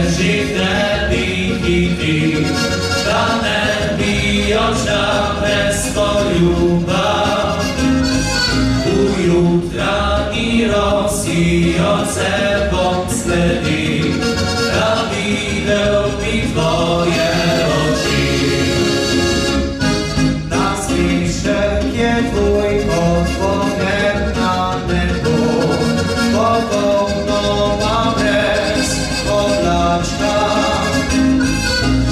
Przeżytych i ty, dane bijocia bez poluba. U jutra i Rosji oce pomsteli, ja widzę mi twoje oczy. Na skrzyżekie twój podwodem na nebu, powolno ma brez oblaczka,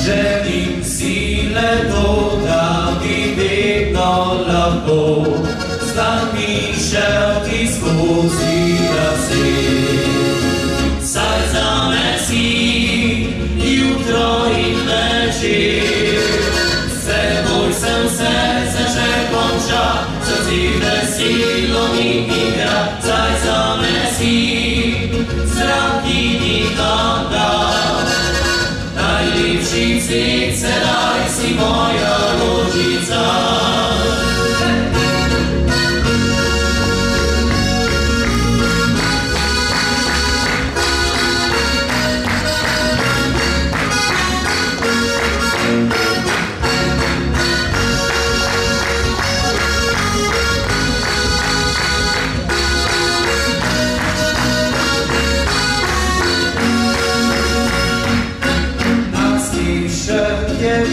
że nim sile doda i widno lapo, znami się dyskusji razy. Serca Mesji, jutro i leci, seboj się serce, że kończa, co dziwne silą i gra. Serca Mesji, zranki nikada, najlepszy cyce daj si moja rodzica.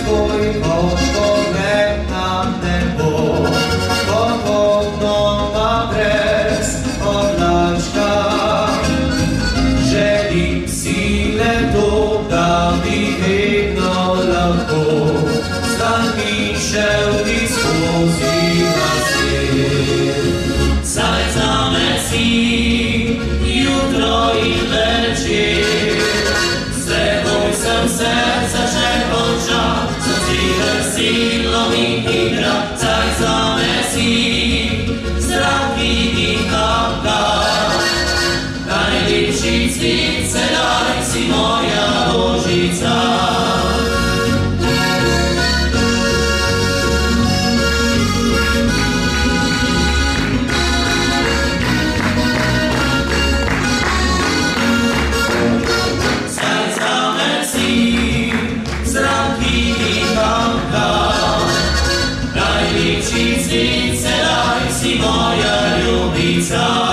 Twój podwórek na nebu, powolno ma brez oblaczka, że im sile doda i widno lapo, znami się dyskusji razy. Serca Mesji, jutro i leci, seboj się serca, że kończa, silą i gra. Serca Mesji, zranki nikada, najlepszy cyce daj si moja rodzica. Serca Mesji, zranki nikada, najlepszy cyce daj si moja ljubica.